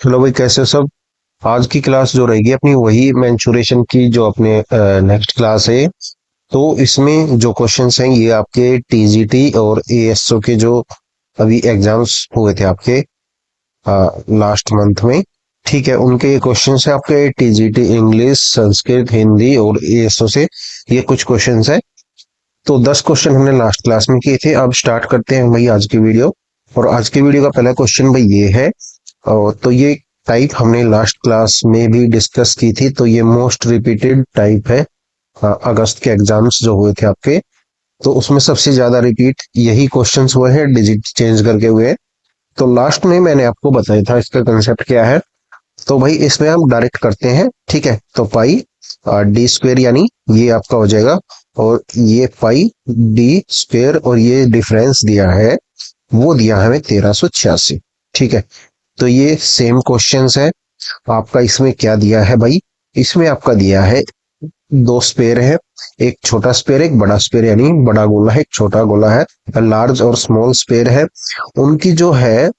Hello भाई, कैसे हो सब। आज की क्लास जो रहेगी अपनी वही मेंसुरेशन की जो अपने नेक्स्ट क्लास है। तो इसमें जो क्वेश्चंस हैं ये आपके टीजीटी और एएसओ के जो अभी एग्जाम्स हुए थे आपके लास्ट मंथ में। ठीक है, उनके ये क्वेश्चंस है आपके टीजीटी इंग्लिश संस्कृत हिंदी और एएसओ से। ये कुछ क्वेश्चंस है। तो 10 क्वेश्चन हमने लास्ट क्लास में किए थे। अब स्टार्ट करते हैं भाई आज की वीडियो। और आज की वीडियो का पहला क्वेश्चन भाई ये है। तो ये टाइप हमने लास्ट क्लास में भी डिस्कस की थी, तो ये मोस्ट रिपीटेड टाइप है। अगस्त के एग्जाम्स जो हुए थे आपके, तो उसमें सबसे ज्यादा रिपीट यही क्वेश्चंस हुए हैं, डिजिट चेंज करके हुए हैं। तो लास्ट में मैंने आपको बताया था इसका कंसेप्ट क्या है। तो भाई इसमें हम डायरेक्ट करते हैं। ठीक है, तो पाई डी स्क्वेयर यानी ये आपका हो जाएगा। और ये पाई डी स्क्वेयर और ये डिफरेंस दिया है, वो दिया है हमें 1386। ठीक है, तो ये सेम क्वेश्चंस है। आपका इसमें क्या दिया है भाई, इसमें आपका दिया है दो स्पेयर है। एक छोटा स्पेयर एक बड़ा स्पेयर, यानी बड़ा गोला है एक छोटा गोला है। लार्ज और स्मॉल स्पेयर है। उनकी जो है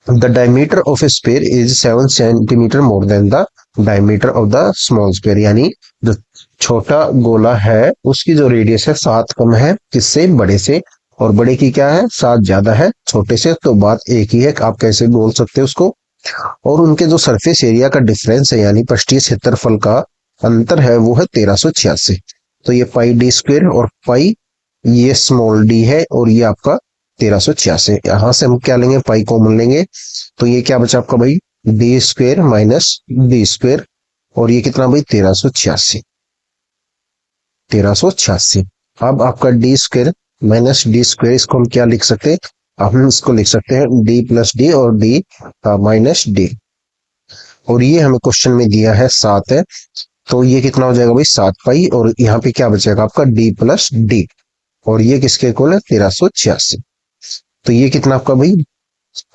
the diameter of a sphere is 7 centimetre more than the diameter of the small sphere, यानी जो छोटा गोला है उसकी जो रेडियस है 7 कम है किससे, बड़े से। और बड़े की क्या है, 7 ज्यादा है छोटे से। तो बात एक ही है, आप कैसे बोल सकते हो उसको। और उनके जो सरफेस एरिया का डिफरेंस है यानी पृष्ठीय क्षेत्रफल का अंतर है, वो है 1386। तो ये पाई डी स्क्वेयर और पाई ये स्मॉल डी है और ये आपका 1386। यहां से हम क्या लेंगे, पाई कॉमन लेंगे। तो ये क्या बचा आपका भाई, D square minus D square. और ये कितना भाई, 1386। 1386। अब आपका D square minus D square, इसको हम क्या लिख सकते हैं, हम इसको लिख सकते हैं डी प्लस डी और डी माइनस डी। और ये हमें क्वेश्चन में दिया है 7 है। तो ये कितना हो जाएगा भाई, 7 पाई। और यहाँ पे क्या बचेगा आपका, डी प्लस डी। और ये किसके इक्वल है, 1386। तो ये कितना आपका भाई,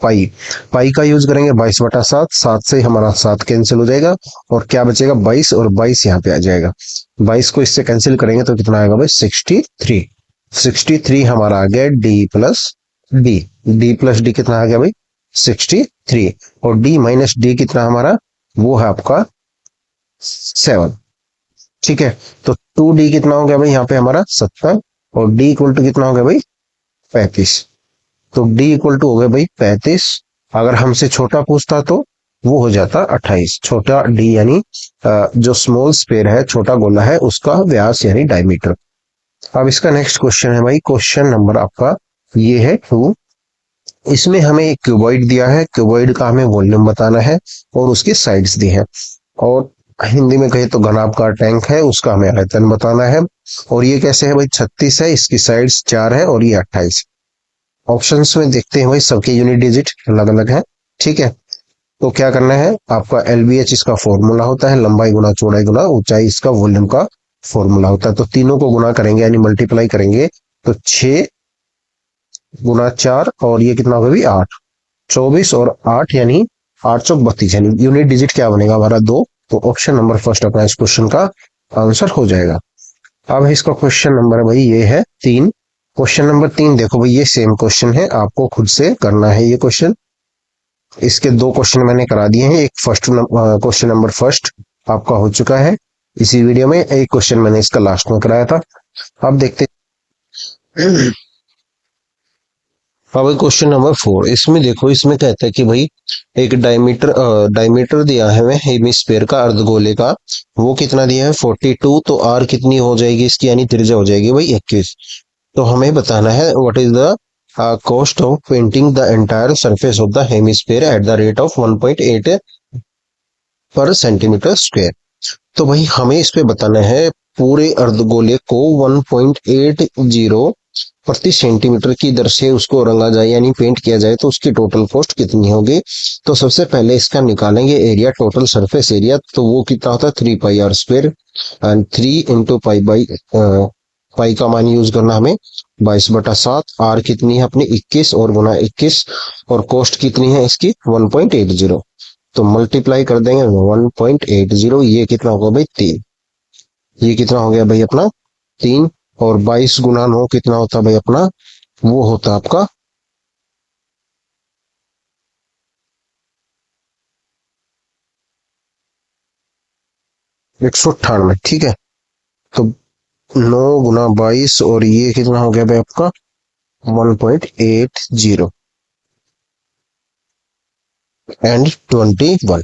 पाई। पाई का यूज करेंगे 22/7, 7 से हमारा 7 कैंसिल हो जाएगा। और क्या बचेगा, 22। और 22 यहाँ पे आ जाएगा। 22 को इससे कैंसिल करेंगे तो कितना आएगा भाई, 63। 63 हमारा आ गया D plus D. D plus D कितना आ गया भाई, 63। और डी माइनस डी कितना हमारा, वो है आपका 7। ठीक है, तो 2D कितना हो गया भाई यहाँ पे हमारा 70। और D इक्वल टू कितना हो गया भाई, 35। तो D इक्वल टू हो गया भाई 35। अगर हमसे छोटा पूछता तो वो हो जाता 28। छोटा D यानी जो स्मॉल स्पेयर है, छोटा गोला है, उसका व्यास यानी डायमीटर। अब इसका नेक्स्ट क्वेश्चन है भाई, क्वेश्चन नंबर आपका ये है 2। इसमें हमें एक क्यूबॉइड दिया है, क्यूबॉइड का हमें वॉल्यूम बताना है और उसकी साइड्स दी है। और हिंदी में कहे तो घनाभ का टैंक है, उसका हमें आयतन बताना है। और ये कैसे है भाई, 36 है, इसकी साइड्स 4 है और ये 28। ऑप्शंस में देखते हैं भाई, सबके यूनिट डिजिट अलग अलग है। ठीक है, तो क्या करना है आपका, एलबीएच इसका फॉर्मूला होता है, लंबाई गुना चौड़ाई गुना ऊंचाई, इसका वॉल्यूम का फॉर्मूला होता है। तो तीनों को गुना करेंगे यानी मल्टीप्लाई करेंगे। तो 6 गुना 4 और ये कितना होगा भी 8। 24 और 8 यानी 8 चौक 32, यानी यूनिट डिजिट क्या बनेगा हमारा, 2। तो ऑप्शन नंबर फर्स्ट अपना इस क्वेश्चन का आंसर हो जाएगा। अब इसका क्वेश्चन नंबर भाई ये है 3। क्वेश्चन नंबर 3 देखो भाई, ये सेम क्वेश्चन है, आपको खुद से करना है ये क्वेश्चन। इसके दो क्वेश्चन मैंने करा दिए हैं। एक फर्स्ट क्वेश्चन नंबर फर्स्ट आपका हो चुका है इसी वीडियो में। एक क्वेश्चन मैंने इसका लास्ट में कराया था। अब देखते हैं। अब क्वेश्चन नंबर 4, इसमें देखो, इसमें कहता है कि भाई एक डायमीटर दिया है हमें हेमिस्फेयर का, अर्धगोले का। वो कितना दिया है 42। तो आर कितनी हो जाएगी इसकी, यानी त्रिज्या हो जाएगी भाई 21। तो हमें बताना है what is the cost of painting the entire surface of the hemisphere at the rate of 1.8 पर सेंटीमीटर स्क्वायर। तो भाई हमें इस पे बताना है पूरे अर्धगोले को 1.80 प्रति सेंटीमीटर की दर से उसको रंगा जाए यानी पेंट किया जाए, तो उसकी टोटल कॉस्ट कितनी होगी। तो सबसे पहले इसका निकालेंगे एरिया, टोटल सरफेस एरिया। तो वो कितना होता है 3 पाई r square. And 3 into pi by pi का मान यूज करना हमें 22/7। आर कितनी है अपनी 21 और गुना 21। और कॉस्ट कितनी है इसकी 1.80। तो मल्टीप्लाई कर देंगे 1.80, ये कितना होगा भाई 3। ये कितना हो गया भाई अपना 3। और 22 गुना 9 कितना होता है भाई अपना, वो होता है आपका 198, ठीक है। तो 9 × 22 और ये कितना हो गया भाई आपका 1.80 एंड 21।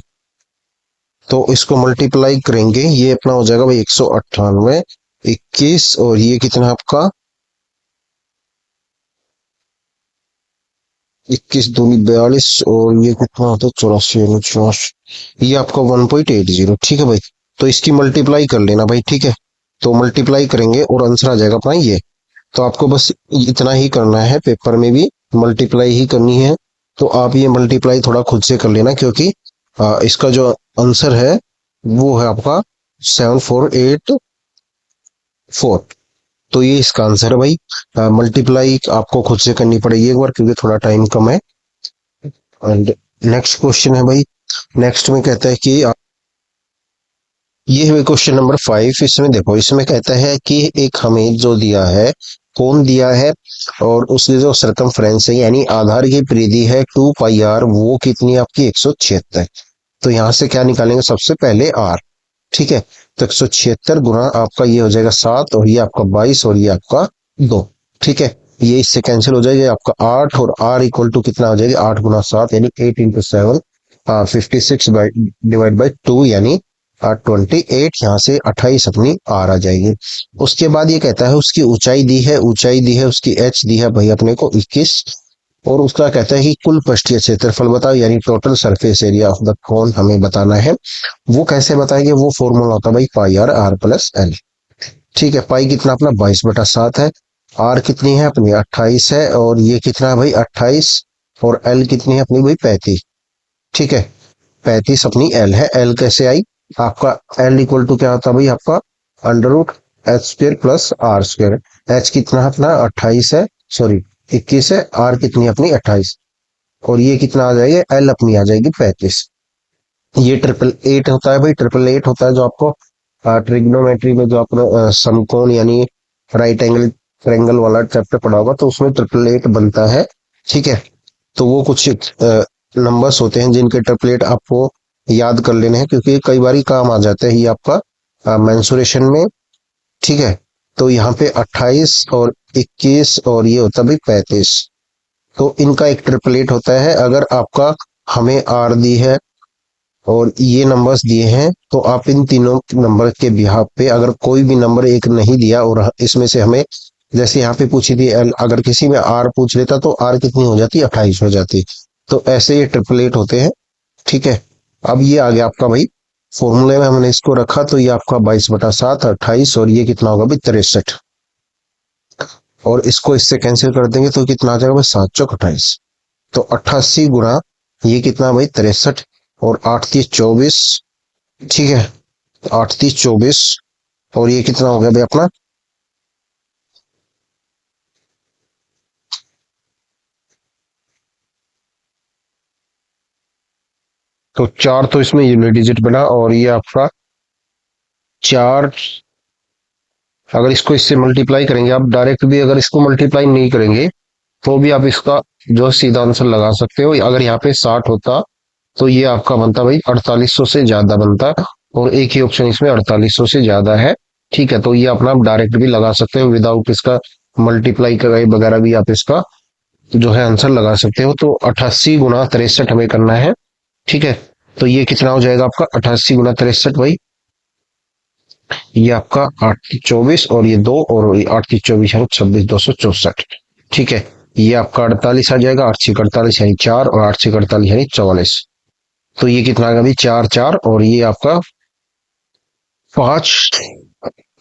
तो इसको मल्टीप्लाई करेंगे, ये अपना हो जाएगा भाई 198, 21 और ये कितना आपका 21 दूनी 42 और ये कितना होता है 84, ये आपका 1.80, ठीक है भाई। तो इसकी मल्टीप्लाई कर लेना भाई, ठीक है। तो मल्टीप्लाई करेंगे और आंसर आ जाएगा अपना ये। तो आपको बस इतना ही करना है, पेपर में भी मल्टीप्लाई ही करनी है। तो आप ये मल्टीप्लाई थोड़ा खुद से कर लेना, क्योंकि इसका जो आंसर है वो है आपका 7484। तो ये इसका आंसर है भाई। मल्टीप्लाई आपको खुद से करनी पड़ेगी एक बार, क्योंकि थोड़ा टाइम कम है। एंड नेक्स्ट क्वेश्चन है भाई, नेक्स्ट में कहता है कि ये है क्वेश्चन नंबर 5। इसमें देखो, इसमें कहता है कि एक हमें जो दिया है, कौन दिया है, और उसकी जो सरकमफ्रेंस है यानी आधार की परिधि है 2πr, वो कितनी आपकी 176। तो यहाँ से क्या निकालेंगे, सबसे पहले आर, ठीक है। तो 176 गुना आपका ये हो जाएगा 7 और ये आपका 22 और ये आपका 2, ठीक है। ये इससे कैंसिल हो जाएगा, आपका 8 और आर इक्वल टू कितना हो जाएगा 8 × 7 यानी 8 × 7, 56 डिवाइड बाई 2 यानी 28। यहाँ से 28 अपनी आर आ जाएगी। उसके बाद ये कहता है उसकी ऊंचाई दी है, ऊंचाई दी है उसकी एच दी है भाई अपने को 21, और उसका कहता है कि कुल पृष्ठीय क्षेत्रफल बताओ यानी total surface area of the cone हमें बताना है। वो कैसे बताएंगे, वो फॉर्मूला होता है भाई पाई आर, आर प्लस एल, ठीक है। पाई कितना अपना 22/7 है, आर कितनी है अपनी 28 है, और ये कितना है भाई 28, और एल कितनी है अपनी भाई 35, ठीक है। 35 अपनी एल है। एल कैसे आई, आपका एल इक्वल टू क्या होता है भाई आपका √h² प्लस r²। एच कितना है अपना 28 है, सॉरी 21 है, आर कितनी अपनी 28, और ये कितना आ जाएगा एल अपनी आ जाएगी 35। ये 888 होता है भाई, 888 होता है जो आपको ट्रिग्नोमेट्री में जो आपने समकोण यानी राइट एंगल ट्रायंगल वाला चैप्टर पढ़ा होगा, तो उसमें 888 बनता है, ठीक है। तो वो कुछ नंबर्स होते हैं जिनके 888 आपको याद कर लेने हैं, क्योंकि कई बार काम आ जाते हैं ये आपका मेंसुरेशन में, ठीक है। तो यहाँ पे 28 और 21 और ये होता है भाई 35। तो इनका एक 888 होता है। अगर आपका हमें आर दी है और ये नंबर्स दिए हैं, तो आप इन तीनों नंबर के बिहाफ पे अगर कोई भी नंबर एक नहीं दिया और इसमें से हमें, जैसे यहाँ पे पूछी थी एल, अगर किसी में आर पूछ लेता तो आर कितनी हो जाती 28 हो जाती। तो ऐसे ये 888 होते हैं, ठीक है। अब ये आ गया आपका भाई फॉर्मूले में हमने इसको रखा, तो ये आपका 22/7 28 और ये कितना होगा भाई 63, और इसको इससे कैंसिल कर देंगे तो कितना आ जाएगा भाई 7×28। तो 88 गुना ये कितना भाई 63, और 8×3 = 24, ठीक है। 8×3 = 24 और ये कितना हो गया भाई अपना तो 4 तो इसमें यूनिट डिजिट बना, और ये आपका 4, अगर इसको इससे मल्टीप्लाई करेंगे आप डायरेक्ट भी, अगर इसको मल्टीप्लाई नहीं करेंगे तो भी आप इसका जो सीधा आंसर लगा सकते हो। अगर यहाँ पे 60 होता तो ये आपका बनता भाई 4800 से ज्यादा बनता, और एक ही ऑप्शन इसमें 4800 से ज्यादा है, ठीक है। तो ये अपना आप डायरेक्ट भी लगा सकते हो, विदाउट इसका मल्टीप्लाई करे वगैरह भी आप इसका जो है आंसर लगा सकते हो। तो 88 × 63 हमें करना है, ठीक है। तो ये कितना हो जाएगा आपका 88 × 63 भाई, ये आपका 8×3 = 24 और ये 2 और 8×3 = 24 यानी 26,264, ठीक है। ये आपका 48 आ जाएगा, 8×6 = 48 यानी 4 और 8×6 = 48 यानी 44। तो ये कितना आ गया भाई 4 4 और ये आपका 5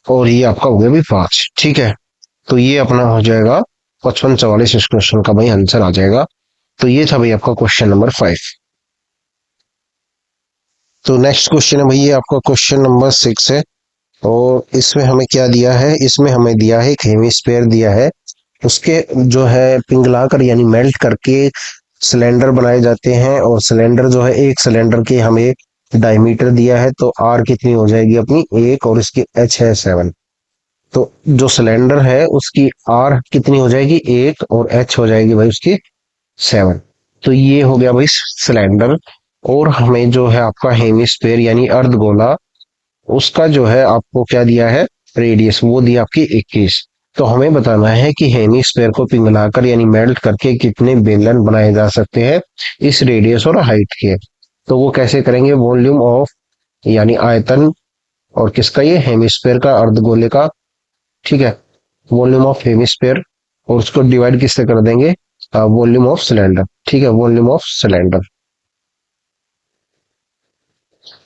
और ये आपका हो गया भाई 5, ठीक है। तो ये अपना हो जाएगा 5544, इस क्वेश्चन का भाई आंसर आ जाएगा। तो ये था भाई आपका क्वेश्चन नंबर 5। तो नेक्स्ट क्वेश्चन है भाई ये आपका क्वेश्चन नंबर 6 है, और इसमें हमें क्या दिया है, इसमें हमें दिया है एक हेमिस्फीयर दिया है, उसके जो है पिघलाकर यानी मेल्ट करके सिलेंडर बनाए जाते हैं, और सिलेंडर जो है एक सिलेंडर के हमें डायमीटर दिया है, तो आर कितनी हो जाएगी अपनी 1 और इसकी एच है 7। तो जो सिलेंडर है उसकी आर कितनी हो जाएगी 1 और एच हो जाएगी भाई उसकी 7। तो ये हो गया भाई सिलेंडर, और हमें जो है आपका हेमिस्फीयर यानी अर्धगोला उसका जो है आपको क्या दिया है, रेडियस वो दिया आपकी 21। तो हमें बताना है कि हेमिस्फेयर को पिघलाकर यानी मेल्ट करके कितने बेलन बनाए जा सकते हैं इस रेडियस और हाइट के। तो वो कैसे करेंगे, वॉल्यूम ऑफ यानी आयतन और किसका, ये हेमिस्फेयर का, अर्धगोले का, ठीक है, वॉल्यूम ऑफ हेमिस्फेयर, और उसको डिवाइड किससे कर देंगे, वॉल्यूम ऑफ सिलेंडर, ठीक है, वॉल्यूम ऑफ सिलेंडर।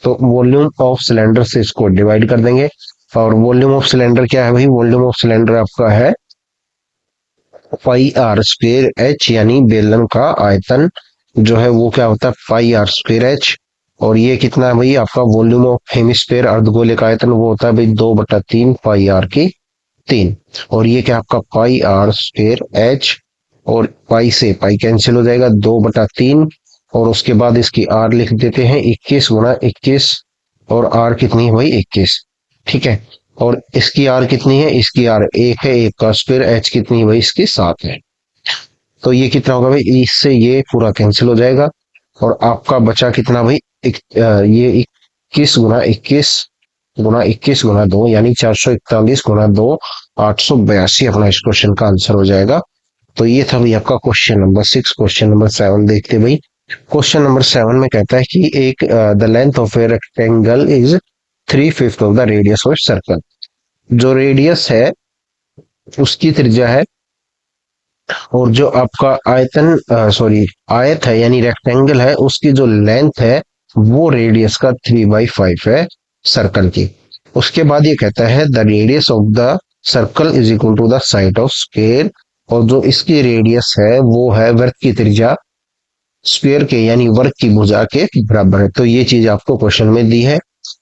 तो वॉल्यूम ऑफ सिलेंडर से इसको डिवाइड कर देंगे। और वॉल्यूम ऑफ सिलेंडर क्या है भाई, वॉल्यूम ऑफ सिलेंडर आपका है पाई आर स्क्वेयर एच, यानी बेलन का आयतन जो है वो क्या होता है पाई आर स्क्वेयर एच। और ये कितना है भाई आपका वॉल्यूम ऑफ हेमिस्फेयर अर्धगोले का आयतन, वो होता है भाई 2/3 पाई आर की 3। और ये क्या आपका पाई आर स्क्वेयर एच, और पाई से पाई कैंसिल हो जाएगा, 2/3। और उसके बाद इसकी आर लिख देते हैं 21 × 21, और आर कितनी है भाई 21, ठीक है। और इसकी आर कितनी है, इसकी आर 1 है, 1 का स्क्वायर, एच कितनी है भाई इसकी 7 है। तो ये कितना होगा भाई, इससे ये पूरा कैंसिल हो जाएगा, और आपका बचा कितना भाई, ये 21 × 21 × 21 × 2 यानी 441 × 2 882 अपना इस क्वेश्चन का आंसर हो जाएगा। तो ये था भाई आपका क्वेश्चन नंबर 6। क्वेश्चन नंबर 7 देखते भाई। क्वेश्चन नंबर 7 में कहता है कि एक the length of a rectangle is 3/5 of the radius of circle. जो रेडियस है उसकी त्रिज्या है, और जो आपका आयतन सॉरी आयत है यानी रेक्टेंगल है, उसकी जो लेंथ है वो रेडियस का 3/5 है सर्कल की। उसके बाद ये कहता है the radius of the circle is equal to the side of square, और जो इसकी रेडियस है वो है वृत्त की त्रिज्या स्क्वेयर के यानी वर्ग की भुजा के बराबर है। तो ये चीज आपको क्वेश्चन में दी है।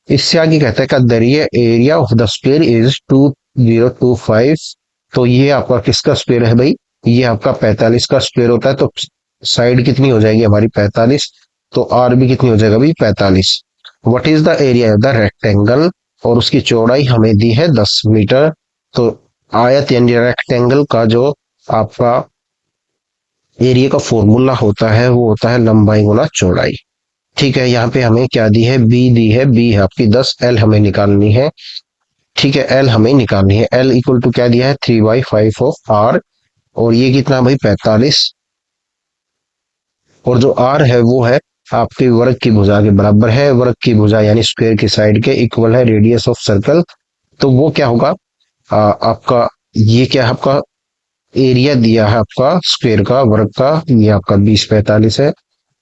इससे आगे कहता है कि the area of the square is 2025। तो ये आपका किसका स्क्वेयर है भाई, ये आपका 45 का स्क्वेयर होता है। तो साइड कितनी हो जाएगी हमारी 45, तो आर भी कितनी हो जाएगा भाई 45। What is the area of the rectangle, और उसकी चौड़ाई हमें दी है 10 मीटर। तो आयत यानी रेक्टेंगल का जो आपका एरिया का फॉर्मूला होता है वो होता है लंबाई गुना चौड़ाई, ठीक है। यहाँ पे हमें क्या दी है, बी दी है, बी है आपकी 10, एल हमें निकालनी है, ठीक है, एल हमें निकालनी है। एल इक्वल टू क्या दिया है 3/5 ऑफ आर, और ये कितना भाई 45, और जो आर है वो है आपके वर्ग की भुजा के बराबर है। वर्ग की भुजा यानी स्क्वायर की साइड के इक्वल है रेडियस ऑफ सर्कल। तो वो क्या होगा, आपका ये क्या है, आपका एरिया दिया है आपका स्क्वायर का वर्ग का, ये आपका 20/45 है।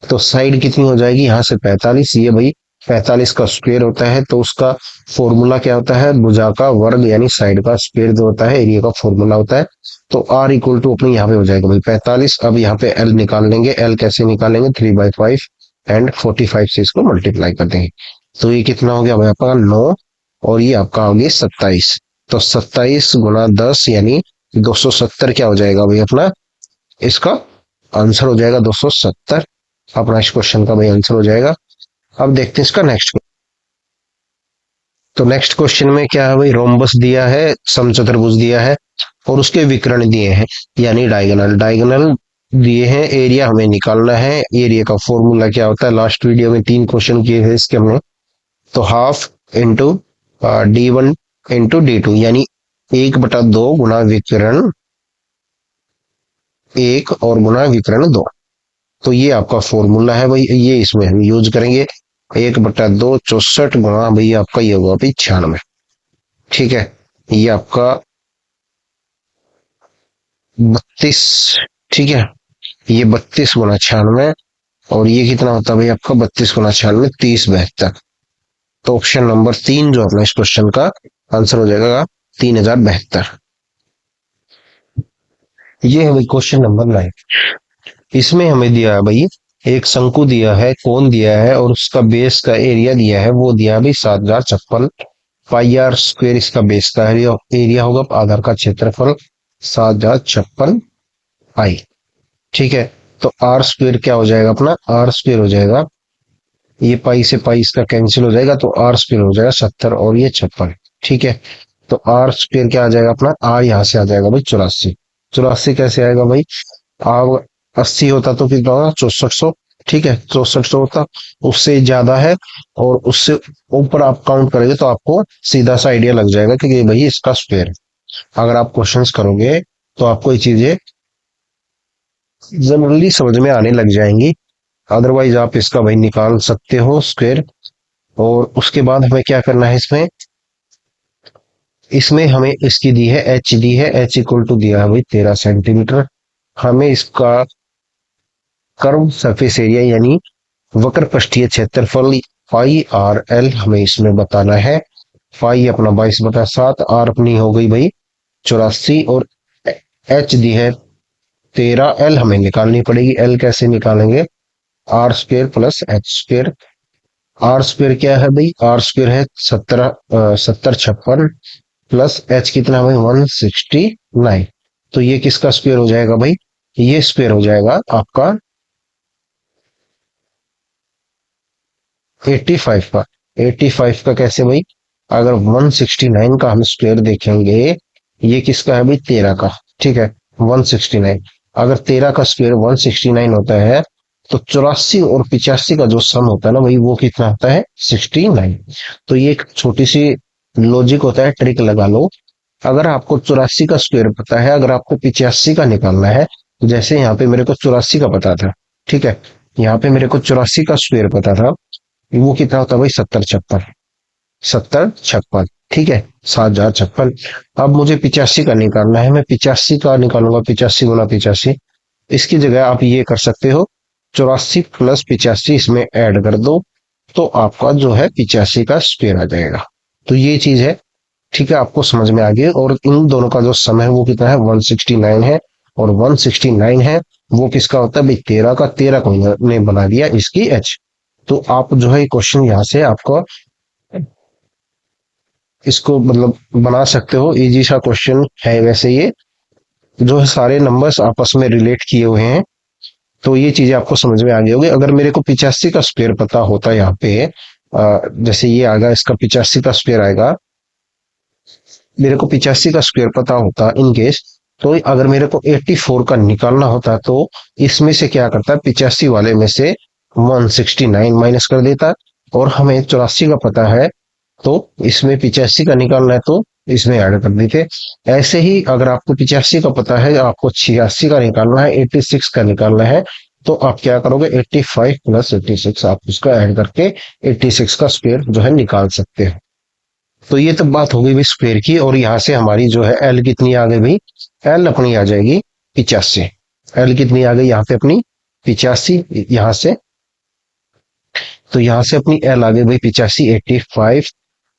तो साइड कितनी हो जाएगी यहाँ से 45, ये भाई 45 का स्क्वायर होता है। तो उसका फॉर्मूला क्या होता है, भुजा का वर्ग यानी साइड का स्क्वायर जो होता है एरिया का फॉर्मूला होता है। तो आर इक्वल टू अपने यहाँ पे हो जाएगा भाई 45। अब यहाँ पे एल निकाल लेंगे, एल कैसे निकालेंगे, 3/5 एंड 45 से इसको मल्टीप्लाई कर देंगे। तो ये कितना हो गया भाई आपका 9, और ये आपका हो गया 27। तो 27 × 10 यानी 270 क्या हो जाएगा भाई अपना, इसका आंसर हो जाएगा 270 अपना इस क्वेश्चन का भाई आंसर हो जाएगा। अब देखते हैं इसका नेक्स्ट। तो नेक्स्ट क्वेश्चन में क्या है भाई, रोम्बस दिया है, समचतुर्भुज दिया है, और उसके विकर्ण दिए हैं यानी डायगोनल। डायगोनल दिए हैं, एरिया हमें निकालना है। एरिया का फॉर्मूला क्या होता है, लास्ट वीडियो में 3 क्वेश्चन किए थे इसके हमने। तो half into D1 into D2 यानी 1/2 गुना विकर्ण 1 और गुना विकर्ण 2। तो ये आपका फॉर्मूला है भाई, ये इसमें हम यूज करेंगे। 1/2 64 गुना भाई आपका ये होगा भाई 96, ठीक है। ये आपका 32, ठीक है, ये 32 गुना 96, और ये कितना होता है भाई आपका 32 गुना 96 3072। तो ऑप्शन नंबर 3 जो अपना इस क्वेश्चन का आंसर हो जाएगा 3072। ये है भाई क्वेश्चन नंबर 9। इसमें हमें दिया है भाई एक शंकु दिया है, कोण दिया है, और उसका बेस का एरिया दिया है, वो दिया है भाई 7056 पाई आर स्क्वेयर। इसका बेस का एरिया होगा, आधार का क्षेत्रफल 7056 पाई, ठीक है। तो आर स्क्वेयर क्या हो जाएगा अपना, आर स्क्वेयर हो जाएगा, ये पाई से पाई इसका कैंसिल हो जाएगा, तो आर स्क्वेयर हो जाएगा 70 और ये 56, ठीक है। तो आर स्क्वेयर क्या आ जाएगा अपना, आर यहाँ से आ जाएगा भाई 84। 84 कैसे आएगा भाई, आप 80 होता तो कितना होगा 6400, ठीक है, 6400 तक उससे ज्यादा है, और उससे ऊपर आप काउंट करेंगे तो आपको सीधा सा आइडिया लग जाएगा कि ये भाई इसका स्क्वायर है। अगर आप क्वेश्चंस करोगे तो आपको ये चीजें जनरली समझ में आने लग जाएंगी। अदरवाइज आप इसका भाई निकाल सकते हो स्क्वायर। और उसके बाद हमें क्या करना है इसमें, इसमें हमें इसकी दी है एच, दी है एच इक्वल टू दिया है भाई 13 सेंटीमीटर। हमें इसका कर्व सरफेस एरिया यानी वक्र पृष्ठीय क्षेत्रफल फाई आर एल हमें इसमें बताना है। फाई अपना 22/7, आर अपनी हो गई भाई 84, और एच दी है 13, एल हमें निकालनी पड़ेगी। एल कैसे निकालेंगे, R square plus H square. R square क्या है भाई, आर स्क्वेयर है 70 56 प्लस एच कितना भाई 169। तो ये किसका स्क्वेयर हो जाएगा भाई, ये स्क्वेयर हो जाएगा आपका 85 का। 85 का कैसे भाई, अगर 169 का हम स्क्वायर देखेंगे, ये किसका है भाई 13 का, ठीक है 169। अगर 13 का स्क्वायर 169 होता है, तो 84 और 85 का जो सम होता है ना भाई, वो कितना होता है 69। तो ये एक छोटी सी लॉजिक होता है, ट्रिक लगा लो। अगर आपको 84 का स्क्वायर पता है, अगर आपको 85 का निकालना है, जैसे यहाँ पे मेरे को 84 का पता था, ठीक है, यहाँ पे मेरे को 84 का स्क्वायर पता था, वो कितना होता है भाई 70 56। 70 56, ठीक है 7056। अब मुझे 85 का निकालना है, मैं 85 का निकालूंगा, 85 गुना 85। इसकी जगह आप ये कर सकते हो, 84 प्लस 85 इसमें ऐड कर दो, तो आपका जो है 85 का स्क्वायर आ जाएगा। तो ये चीज है, ठीक है, आपको समझ में आ गया। और इन दोनों का जो सम है वो कितना है 169 है, और 169 है वो किसका होता है भाई 13 का। 13 को ने बना दिया इसकी एच। तो आप जो है क्वेश्चन यहाँ से आपको इसको मतलब बना सकते हो, इजी सा क्वेश्चन है वैसे ये, जो है सारे नंबर्स आपस में रिलेट किए हुए हैं। तो ये चीजें आपको समझ में आ गई होगी। अगर मेरे को 85 का स्क्वायर पता होता यहाँ पे, जैसे ये आएगा इसका 85 का स्क्वायर आएगा, मेरे को 85 का स्क्वायर पता होता इन केस, तो अगर मेरे को 84 का निकालना होता तो इसमें से क्या करता है 85 वाले में से 169 माइनस कर देता, और हमें 84 का पता है, तो इसमें 85 का निकालना है तो इसमें ऐड कर देते। ऐसे ही अगर आपको 85 का पता है, आपको 86 का निकालना है, 86 का निकालना है, तो आप क्या करोगे 85 प्लस 86 आप उसका ऐड करके 86 का स्क्वायर जो है निकाल सकते हैं। तो ये तो बात हो गई भाई स्क्वायर की। और यहाँ से हमारी जो है एल कितनी आ गई भाई, एल अपनी आ जाएगी 85। एल कितनी आ गई यहाँ पे अपनी 85, यहाँ से, तो यहाँ से अपनी एल आ गई भाई 85, 85।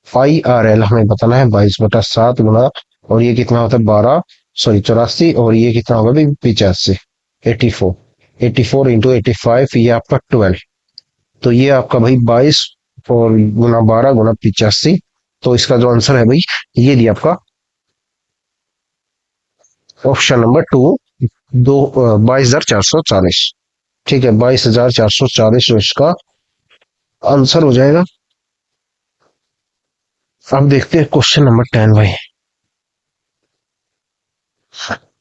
फाई आर एल हमें बताना है 22/7 गुना, और ये कितना होता है 12, सॉरी 84, और ये कितना होगा भाई 85, 84। 84 इंटू 85 ये आपका 12। तो ये आपका भाई 22 और गुना 12 गुना 85। तो इसका जो आंसर है भाई ये दिया आपका ऑप्शन नंबर टू, दो 22,440। ठीक है 22,440 जो इसका आंसर हो जाएगा। अब देखते हैं क्वेश्चन नंबर 10 भाई।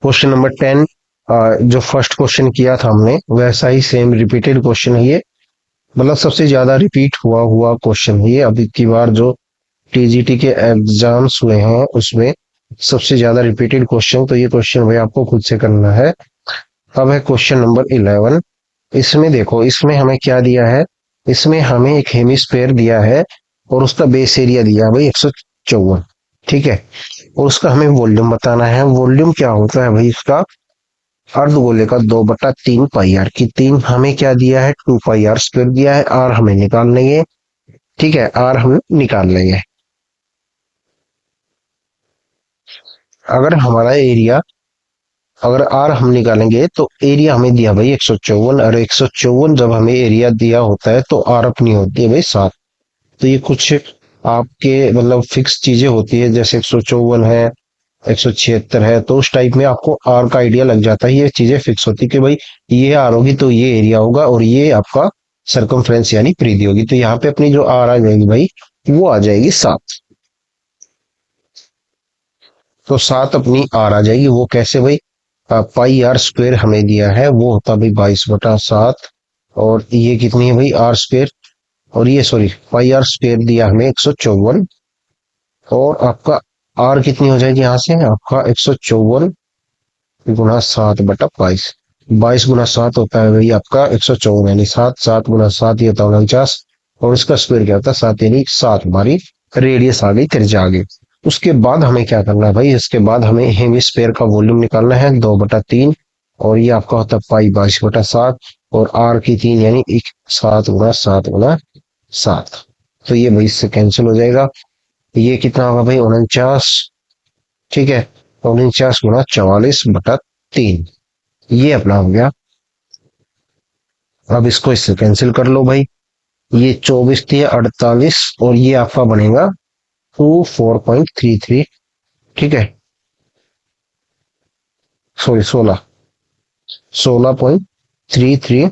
क्वेश्चन नंबर 10, जो फर्स्ट क्वेश्चन किया था हमने वैसा ही सेम रिपीटेड क्वेश्चन है ये, मतलब सबसे ज्यादा रिपीट हुआ हुआ क्वेश्चन है ये। अभी की बार जो टीजीटी के एग्जाम्स हुए हैं उसमें सबसे ज्यादा रिपीटेड क्वेश्चन, तो ये क्वेश्चन भाई आपको खुद से करना है। अब है क्वेश्चन नंबर 11। इसमें देखो, इसमें हमें क्या दिया है, इसमें हमें एक हेमिस्फेयर दिया है, और उसका बेस एरिया दिया है भाई 154, ठीक है, और उसका हमें वॉल्यूम बताना है। वॉल्यूम क्या होता है भाई इसका, अर्धगोले का 2/3 पाई आर की 3 हमें क्या दिया है 2 पाई आर स्क्वायर दिया है। आर हमें निकाल लेंगे, ठीक है, आर हम निकाल लेंगे। अगर हमारा एरिया, अगर आर हम निकालेंगे तो एरिया हमें दिया भाई 154, और 154 जब हमें एरिया दिया होता है तो आर अपनी होती है भाई 7। तो ये कुछ आपके मतलब फिक्स चीजें होती है, जैसे 154 है, 176 है, तो उस टाइप में आपको आर का आइडिया लग जाता है। ये चीजें फिक्स होती है कि भाई ये आर होगी तो ये एरिया होगा, और ये आपका सरकमफ्रेंस यानी परिधि होगी। तो यहाँ पे अपनी जो आर आ जाएगी भाई वो आ जाएगी 7। तो 7 अपनी आर आ जाएगी, वो कैसे भाई, पाई आर स्क्वायर हमें दिया है वो होता भाई 22/7 और ये कितनी है भाई आर स्क्वायर, और ये सॉरी पाई आर स्क्वायर दिया हमें 154, और आपका आर कितनी हो जाएगी यहाँ से आपका 154 गुना 7/22, 22 गुना 7 होता है भाई आपका 154, यानी 7, 7 गुना 7 ये होता है 49, और इसका स्क्वायर क्या होता है 7, यानी 7 हमारी रेडियस आ गई, त्रिज्या आ गई। उसके बाद हमें क्या करना है भाई, इसके बाद हमें हेमिस्फेयर का वॉल्यूम निकालना है 2/3, और ये आपका होता है पाई 22/7, और आर की 3 यानी 7 गुना 7 गुना 7, तो ये भाई इससे कैंसिल हो जाएगा। ये कितना होगा भाई 49, ठीक है, 49 गुना 44/3, ये अपना हो गया। अब इसको इससे कैंसिल कर लो भाई, ये 24 थी 48, और ये आपका बनेगा 24.33, ठीक है, सॉरी 16.33,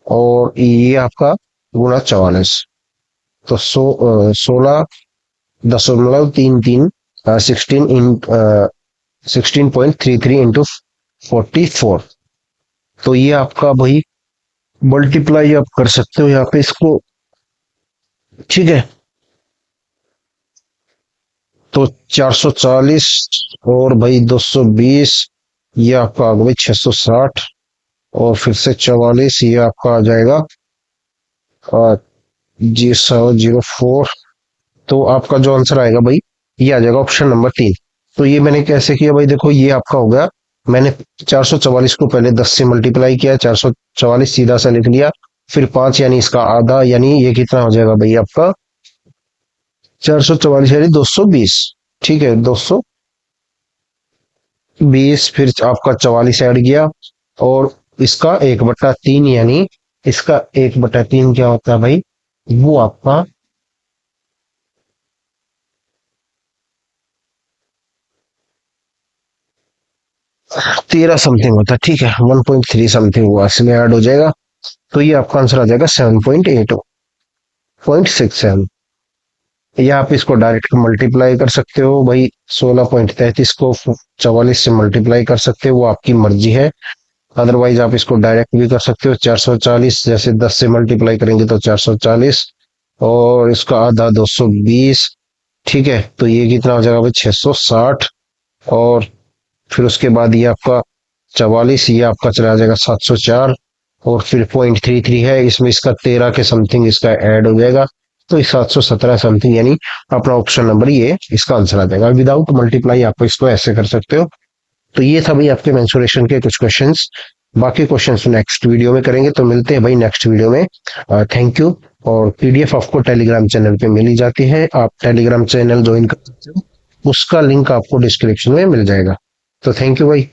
और ये आपका गुना 44, तो 16.33 16.33 इंटू 44, तो ये आपका भाई मल्टीप्लाई आप कर सकते हो यहाँ पे इसको, ठीक है, तो 440 और भाई 220, ये आपका आ गया भाई 660, और फिर से 44, ये आपका आ जाएगा जी 704, तो आपका जो आंसर आएगा भाई ये आ जाएगा ऑप्शन नंबर 3। तो ये मैंने कैसे किया भाई, देखो ये आपका हो गया, मैंने 444 को पहले 10 से मल्टीप्लाई किया, 444 सीधा सा लिख लिया, फिर 5 यानी इसका आधा, यानी ये कितना हो जाएगा भाई आपका 444 यानी 220, ठीक है 220, फिर आपका 44 ऐड किया, और इसका 1/3 यानी इसका 1/3 क्या होता है भाई, वो आपका 13 समथिंग होता है, ठीक है 1.3 समथिंग हुआ, इसमें ऐड हो जाएगा, तो ये आपका आंसर आ जाएगा 7.8.67, या आप इसको डायरेक्ट मल्टीप्लाई कर सकते हो भाई, 16.33 को 44 से मल्टीप्लाई कर सकते हो, वो आपकी मर्जी है, अदरवाइज आप इसको डायरेक्ट भी कर सकते हो, 440 जैसे 10 से मल्टीप्लाई करेंगे तो 440, और इसका आधा 220, ठीक है, तो ये कितना हो जाएगा भाई 660, और फिर उसके बाद ये आपका 44, ये आपका चला जाएगा 704, और फिर 0.33 है इसमें, इसका 13 के समथिंग इसका ऐड हो जाएगा, तो इस 717 समथिंग, यानी अपना ऑप्शन नंबर ये इसका आंसर आ जाएगा। विदाउट मल्टीप्लाई आप इसको ऐसे कर सकते हो। तो ये था भाई आपके मेंसुरेशन के कुछ क्वेश्चंस, बाकी क्वेश्चंस नेक्स्ट वीडियो में करेंगे, तो मिलते हैं भाई नेक्स्ट वीडियो में। Thank you. और पीडीएफ आपको टेलीग्राम चैनल पे मिल ही जाती है, आप टेलीग्राम चैनल ज्वाइन कर सकते हो, उसका लिंक आपको डिस्क्रिप्शन में मिल जाएगा। तो थैंक यू भाई।